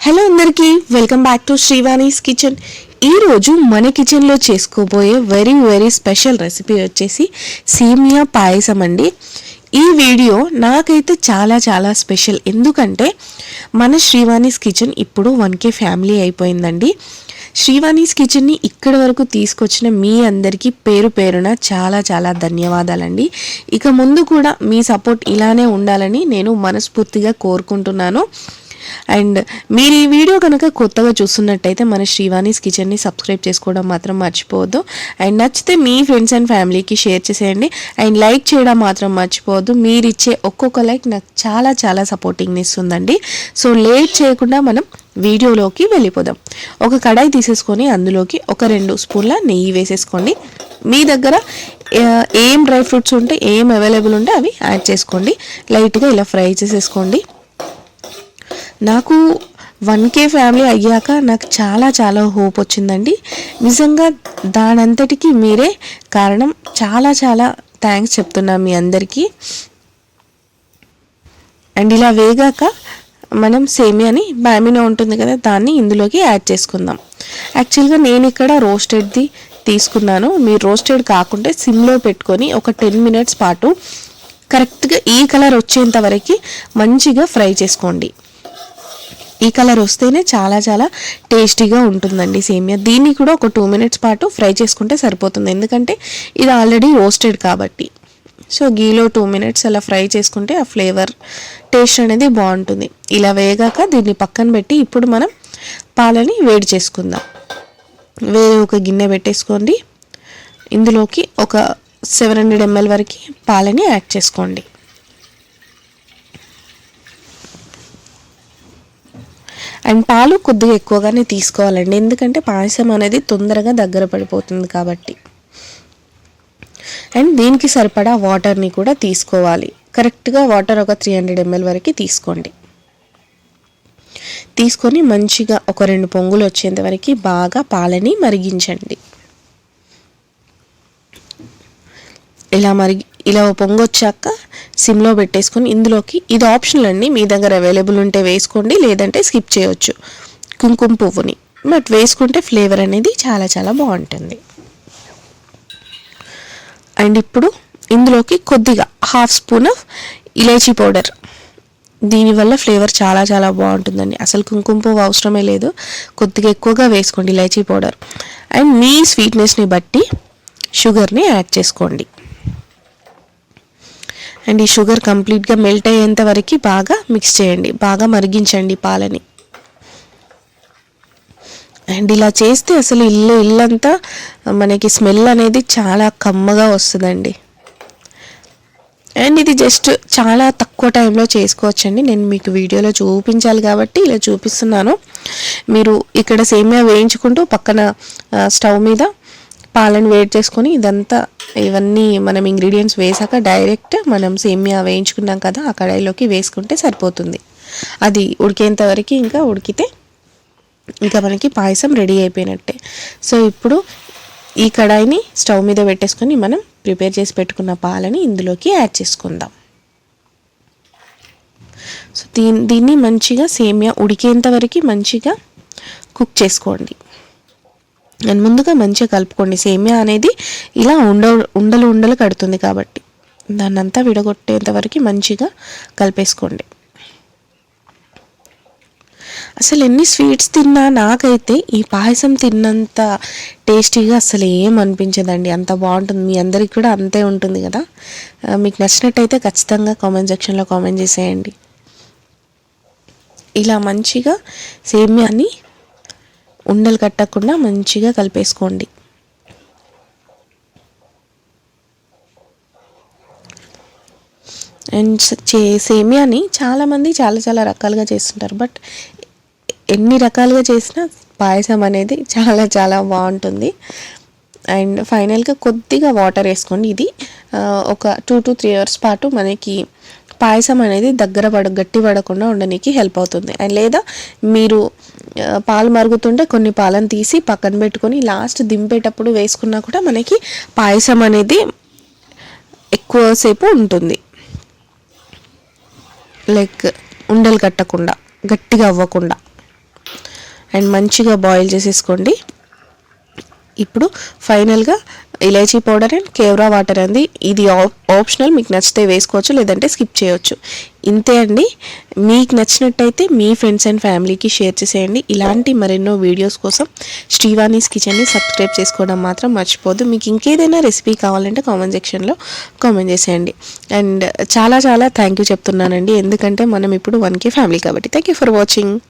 Hello అందరికీ welcome back to శ్రీవాణీస్ kitchen. ఈరోజు మన కిచెన్లో చేసుకోబోయే వెరీ స్పెషల్ రెసిపీ వచ్చేసి సేమియా పాయసం అండి. ఈ వీడియో నాకైతే చాలా స్పెషల్, ఎందుకంటే మన శ్రీవాణీస్ కిచెన్ ఇప్పుడు 1K ఫ్యామిలీ అయిపోయిందండి. శ్రీవాణీస్ కిచెన్ని ఇక్కడి వరకు తీసుకొచ్చిన మీ అందరికీ పేరు పేరున చాలా ధన్యవాదాలండి. ఇక ముందు కూడా మీ సపోర్ట్ ఇలానే ఉండాలని నేను మనస్ఫూర్తిగా కోరుకుంటున్నాను. అండ్ మీరు ఈ వీడియో కనుక కొత్తగా చూస్తున్నట్టయితే మన శ్రీవాణీస్ కిచెన్ని సబ్స్క్రైబ్ చేసుకోవడం మాత్రం మర్చిపోవద్దు. అండ్ నచ్చితే మీ ఫ్రెండ్స్ అండ్ ఫ్యామిలీకి షేర్ చేసేయండి. అండ్ లైక్ చేయడం మాత్రం మర్చిపోవద్దు. మీరు ఇచ్చే ఒక్కొక్క లైక్ నాకు చాలా సపోర్టింగ్ని ఇస్తుందండి. సో లేట్ చేయకుండా మనం వీడియోలోకి వెళ్ళిపోదాం. ఒక కడాయి తీసేసుకొని అందులోకి ఒక 2 స్పూన్ల నెయ్యి వేసేసుకోండి. మీ దగ్గర ఏం డ్రై ఫ్రూట్స్ ఉంటే ఏం అవైలబుల్ ఉంటే అవి యాడ్ చేసుకోండి. లైట్గా ఇలా ఫ్రై చేసేసుకోండి. నాకు 1K ఫ్యామిలీ అయ్యాక నాకు చాలా హోప్ వచ్చిందండి. నిజంగా దానంతటికి మీరే కారణం. చాలా థ్యాంక్స్ చెప్తున్నా మీ అందరికీ. అండ్ ఇలా వేగాక మనం సేమియాని బామినో ఉంటుంది కదా, దాన్ని ఇందులోకి యాడ్ చేసుకుందాం. యాక్చువల్గా నేను ఇక్కడ రోస్టెడ్ది తీసుకున్నాను. మీరు రోస్టెడ్ కాకుంటే సిమ్లో పెట్టుకొని ఒక 10 మినిట్స్ పాటు కరెక్ట్గా ఈ కలర్ వచ్చేంత వరకు మంచిగా ఫ్రై చేసుకోండి. ఈ కలర్ వస్తేనే చాలా టేస్టీగా ఉంటుందండి సేమియా. దీన్ని కూడా ఒక 2 మినిట్స్ పాటు ఫ్రై చేసుకుంటే సరిపోతుంది, ఎందుకంటే ఇది ఆల్రెడీ రోస్టెడ్ కాబట్టి. సో గీలో 2 మినిట్స్ అలా ఫ్రై చేసుకుంటే ఆ ఫ్లేవర్ టేస్ట్ అనేది బాగుంటుంది. ఇలా వేగాక దీన్ని పక్కన పెట్టి ఇప్పుడు మనం పాలని వేడి చేసుకుందాం. వేరే ఒక గిన్నె పెట్టేసుకోండి. ఇందులోకి ఒక 700 ml వరకు పాలని యాడ్ చేసుకోండి. అండ్ పాలు కొద్దిగా ఎక్కువగానే తీసుకోవాలండి, ఎందుకంటే పాయసం అనేది తొందరగా దగ్గర పడిపోతుంది కాబట్టి. అండ్ దీనికి సరిపడా వాటర్ని కూడా తీసుకోవాలి. కరెక్ట్గా వాటర్ ఒక 300 ml వరకు తీసుకోండి. తీసుకొని మంచిగా ఒక 2 పొంగులు వచ్చేంత వరకు బాగా పాలని మరిగించండి. ఇలా పొంగు వచ్చాక సిమ్లో పెట్టేసుకొని ఇందులోకి, ఇది ఆప్షనల్ అండి, మీ దగ్గర అవైలబుల్ ఉంటే వేసుకోండి, లేదంటే స్కిప్ చేయొచ్చు, కుంకుమ పువ్వుని. బట్ వేసుకుంటే ఫ్లేవర్ అనేది చాలా బాగుంటుంది. అండ్ ఇప్పుడు ఇందులోకి కొద్దిగా 1/2 స్పూన్ ఇలాచీ పౌడర్. దీనివల్ల ఫ్లేవర్ చాలా బాగుంటుందండి. అసలు కుంకుమ పువ్వు అవసరమే లేదు, కొద్దిగా ఎక్కువగా వేసుకోండి ఇలాచీ పౌడర్. అండ్ మీ స్వీట్నెస్ని బట్టి షుగర్ని యాడ్ చేసుకోండి. అండ్ ఈ షుగర్ కంప్లీట్గా మెల్ట్ అయ్యేంత వరకు బాగా మిక్స్ చేయండి, బాగా మరిగించండి పాలని. అండ్ ఇలా చేస్తే అసలు ఇల్లంతా మనకి స్మెల్ అనేది చాలా కమ్మగా వస్తుందండి. అండ్ ఇది జస్ట్ చాలా తక్కువ టైంలో చేసుకోవచ్చండి. నేను మీకు వీడియోలో చూపించాలి కాబట్టి ఇలా చూపిస్తున్నాను. మీరు ఇక్కడ సేమియా వేయించుకుంటూ పక్కన స్టవ్ మీద పాలను వేడి చేసుకొని ఇవన్నీ మనం ఇంగ్రీడియంట్స్ వేసాక డైరెక్ట్ మనం సేమియా వేయించుకున్నాం కదా ఆ కడాయిలోకి వేసుకుంటే సరిపోతుంది. అది ఉడికేంత వరకు ఇంకా ఉడికితే ఇంకా మనకి పాయసం రెడీ అయిపోయినట్టే. సో ఇప్పుడు ఈ కడాయిని స్టవ్ మీద పెట్టేసుకొని మనం ప్రిపేర్ చేసి పెట్టుకున్న పాలని ఇందులోకి యాడ్ చేసుకుందాం. సో దీన్ని మంచిగా సేమియా ఉడికేంత వరకు మంచిగా కుక్ చేసుకోండి. అండ్ ముందుగా మంచిగా కలుపుకోండి. సేమియా అనేది ఇలా ఉండలు కడుతుంది కాబట్టి దాన్ని అంతా విడగొట్టేంత వరకు మంచిగా కలిపేసుకోండి. అసలు ఎన్ని స్వీట్స్ తిన్నా నాకైతే ఈ పాయసం తిన్నంత టేస్టీగా అసలు ఏం అనిపించదండి. అంత బాగుంటుంది. మీ అందరికి కూడా అంతే ఉంటుంది కదా. మీకు నచ్చినట్టయితే ఖచ్చితంగా కామెంట్ సెక్షన్లో కామెంట్ చేసేయండి. ఇలా మంచిగా సేమియాని ఉండలు కట్టకుండా మంచిగా కలిపేసుకోండి. అండ్ సేమియాని చాలామంది చాలా రకాలుగా చేస్తుంటారు. బట్ ఎన్ని రకాలుగా చేసినా పాయసం అనేది చాలా బాగుంటుంది. అండ్ ఫైనల్గా కొద్దిగా వాటర్ వేసుకోండి. ఇది ఒక 2 to 3 hours పాటు మనకి పాయసం అనేది గట్టి పడకుండా ఉండడానికి హెల్ప్ అవుతుంది. అండ్ లేదా మీరు పాలు మరుగుతుంటే కొన్ని పాలను తీసి పక్కన పెట్టుకొని లాస్ట్ దింపేటప్పుడు వేసుకున్నా కూడా మనకి పాయసం అనేది ఎక్కువసేపు ఉంటుంది. లైక్ ఉండలు కట్టకుండా, గట్టిగా అవ్వకుండా. అండ్ మంచిగా బాయిల్ చేసేసుకోండి. ఇప్పుడు ఫైనల్గా ఇలాచీ పౌడర్ అండ్ కేవరా వాటర్ అండి. ఇది ఆప్షనల్, మీకు నచ్చితే వేసుకోవచ్చు, లేదంటే స్కిప్ చేయొచ్చు. ఇంతే అండి. మీకు నచ్చినట్టయితే మీ ఫ్రెండ్స్ అండ్ ఫ్యామిలీకి షేర్ చేసేయండి. ఇలాంటి మరెన్నో వీడియోస్ కోసం శ్రీవాణీస్ కిచెన్ని సబ్స్క్రైబ్ చేసుకోవడం మాత్రం మర్చిపోద్దు. మీకు ఇంకేదైనా రెసిపీ కావాలంటే కామెంట్ సెక్షన్లో కామెంట్ చేసేయండి. అండ్ చాలా చాలా థ్యాంక్ యూ చెప్తున్నానండి, ఎందుకంటే మనం ఇప్పుడు 1K ఫ్యామిలీ కాబట్టి. Thank you for watching.